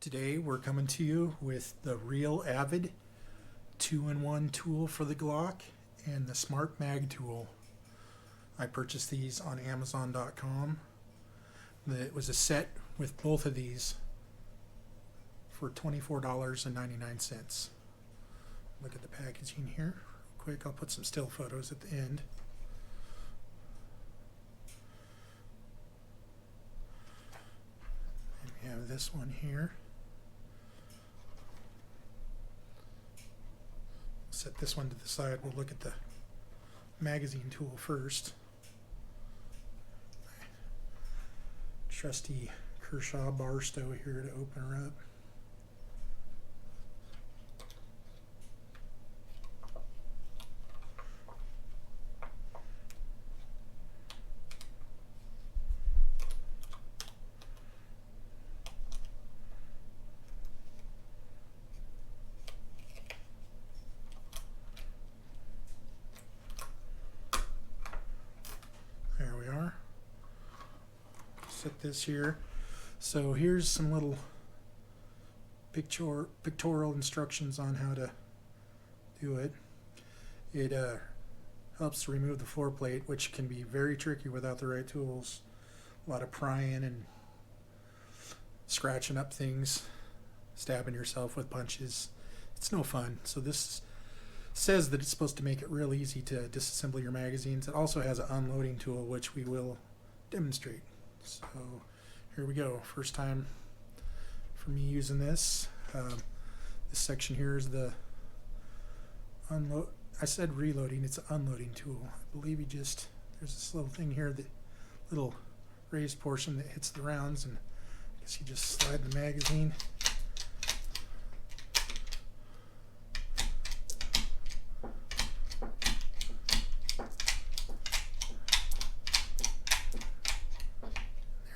Today we're coming to you with the Real Avid 2-in-1 tool for the Glock and the Smart Mag tool. I purchased these on Amazon.com. It was a set with both of these for $24.99. Look at the packaging here. Quick, I'll put some still photos at the end. And we have this one here. Set this one to the side. We'll look at the magazine tool first. Trusty Kershaw Barstow here to open her up. There we are. Set this here. So here's some little pictorial instructions on how to do it. It helps to remove the floor plate, which can be very tricky without the right tools. A lot of prying and scratching up things, stabbing yourself with punches. It's no fun. So this says that it's supposed to make it real easy to disassemble your magazines. It also has an unloading tool, which we will demonstrate. So here we go. First time for me using this. This section here is the unload. I said reloading, it's an unloading tool. I believe there's this little thing here, the little raised portion that hits the rounds, and I guess you just slide the magazine.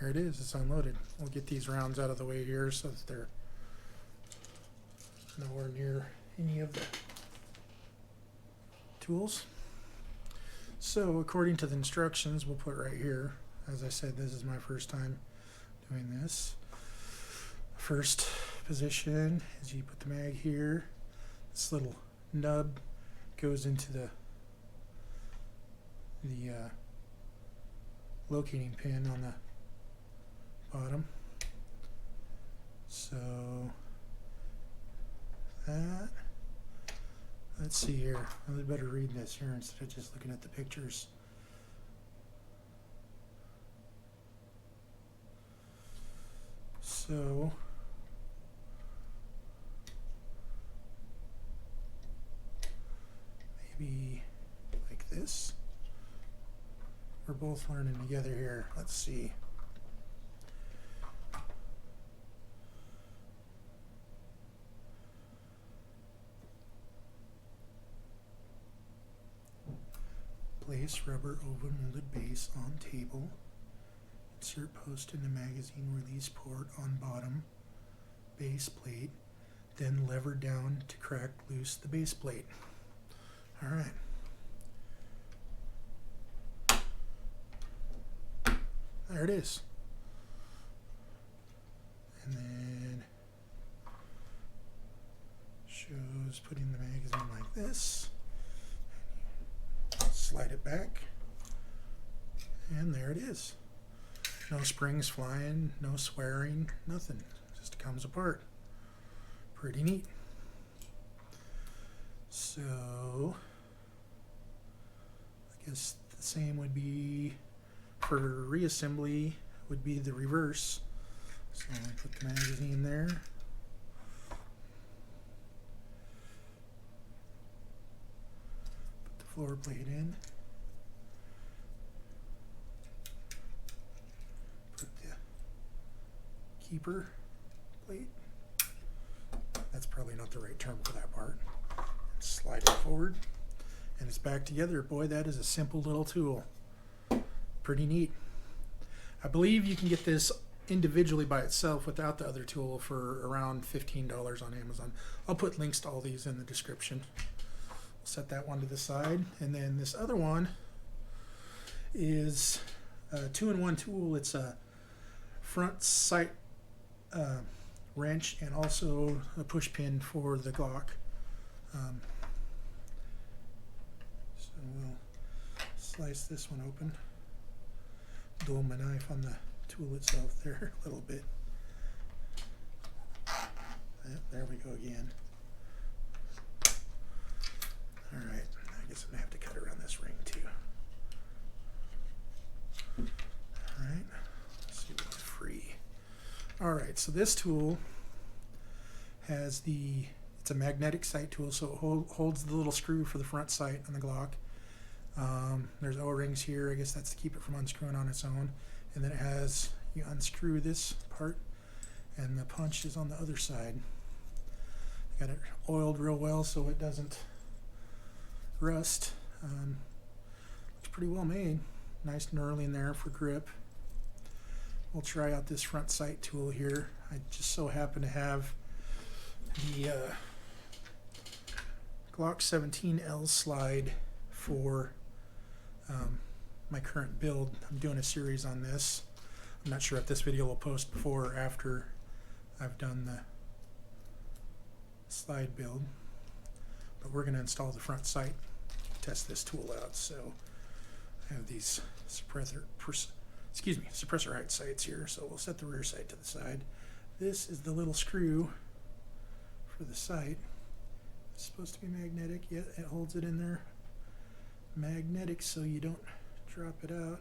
There it is, it's unloaded. We'll get these rounds out of the way here so that they're nowhere near any of the tools. So according to the instructions, we'll put right here. As I said, this is my first time doing this. First position is you put the mag here. This little nub goes into the locating pin on the bottom. So that, let's see here. I better read this here instead of just looking at the pictures. So maybe like this. We're both learning together here. Let's see. Place rubber oven molded base on table. Insert post in the magazine release port on bottom base plate. Then lever down to crack loose the base plate. All right. There it is. And then shows putting the magazine like this. Slide it back, and there it is. No springs flying, no swearing, nothing. Just comes apart. Pretty neat. So I guess the same would be for reassembly, would be the reverse. So I put the magazine there. Floor plate in. Put the keeper plate. That's probably not the right term for that part. Slide it forward, and it's back together. Boy, that is a simple little tool. Pretty neat. I believe you can get this individually by itself without the other tool for around $15 on Amazon. I'll put links to all these in the description. Set that one to the side, and then this other one is a 2-in-1 tool. It's a front sight wrench and also a push pin for the Glock. So we'll slice this one open. Dull my knife on the tool itself there a little bit. There we go again. Alright, I guess I'm going to have to cut around this ring too. Alright, let's see what we're free. Alright, so this tool has it's a magnetic sight tool, so it holds the little screw for the front sight on the Glock. There's O-rings here, I guess that's to keep it from unscrewing on its own. And then it has, you unscrew this part, and the punch is on the other side. Got it oiled real well so it doesn't rust. Looks pretty well made. Nice knurling there for grip. We'll try out this front sight tool here. I just so happen to have the Glock 17L slide for my current build. I'm doing a series on this. I'm not sure if this video will post before or after I've done the slide build, but we're going to install the front sight, test this tool out. So I have these suppressor height sights here, so we'll set the rear sight to the side. This is the little screw for the sight. It's supposed to be magnetic. Yeah, it holds it in there. Magnetic so you don't drop it out.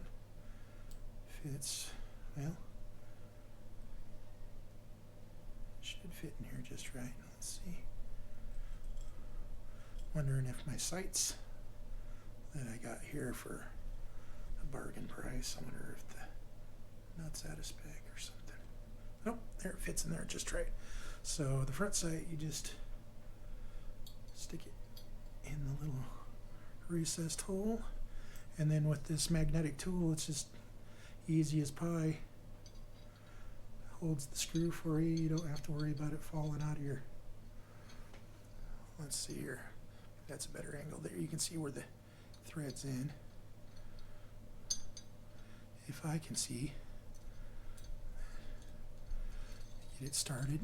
Fits, well, should fit in here just right. Let's see. Wondering if my sights that I got here for a bargain price, I wonder if the nut's out of spec or something. Oh, there it fits in there just right. So the front sight, you just stick it in the little recessed hole, and then with this magnetic tool, it's just easy as pie. Holds the screw for you. You don't have to worry about it falling out of your. Let's see here. That's a better angle there. You can see where the thread's in. If I can see. Get it started.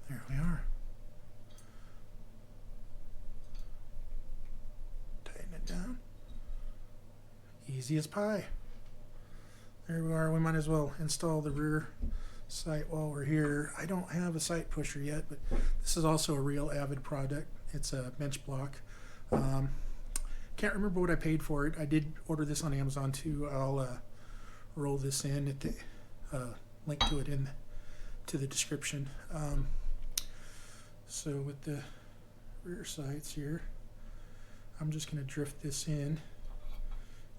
There we are. Tighten it down. Easy as pie. There we are. We might as well install the rear sight while we're here. I don't have a sight pusher yet, but this is also a Real Avid product. It's a bench block. Can't remember what I paid for it. I did order this on Amazon too. I'll roll this in at the link to it to the description. So with the rear sights here, I'm just going to drift this in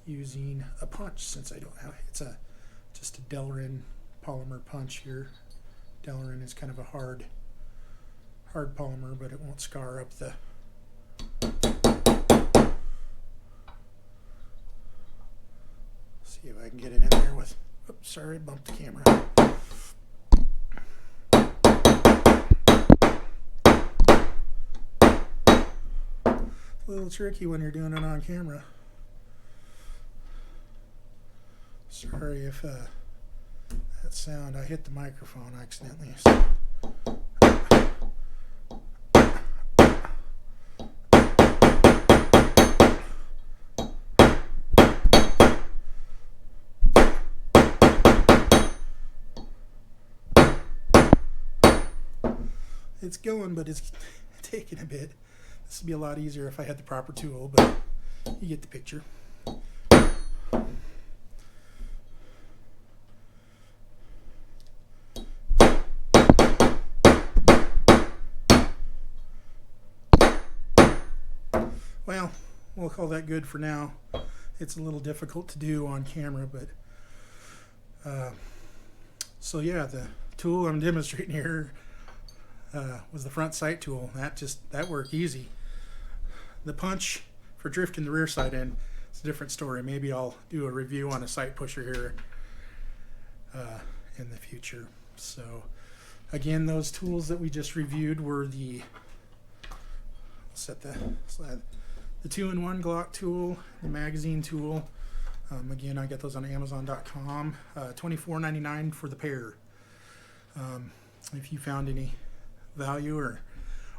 using a punch, since I don't have it's just a Delrin polymer punch here. Delrin is kind of a hard polymer, but it won't scar up the see if I can get it in there with, oops, sorry, bumped the camera. It's a little tricky when you're doing it on camera. Sorry if that sound, I hit the microphone accidentally. It's going, but it's taking a bit. This would be a lot easier if I had the proper tool, but you get the picture. Well, we'll call that good for now. It's a little difficult to do on camera, but so yeah, the tool I'm demonstrating here was the front sight tool. That worked easy. The punch for drifting the rear sight in, it's a different story. Maybe I'll do a review on a sight pusher here in the future. So again, those tools that we just reviewed were the 2-in-1 Glock tool, the magazine tool. Again, I got those on Amazon.com. $24.99 for the pair. If you found any value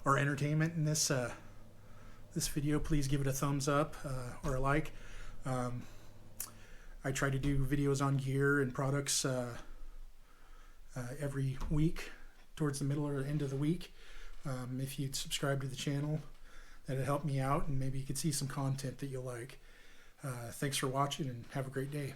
or entertainment in this this video, please give it a thumbs up or a like. I try to do videos on gear and products every week, towards the middle or end of the week. If you'd subscribe to the channel, that'd help me out, and maybe you could see some content that you'll like. Thanks for watching, and have a great day.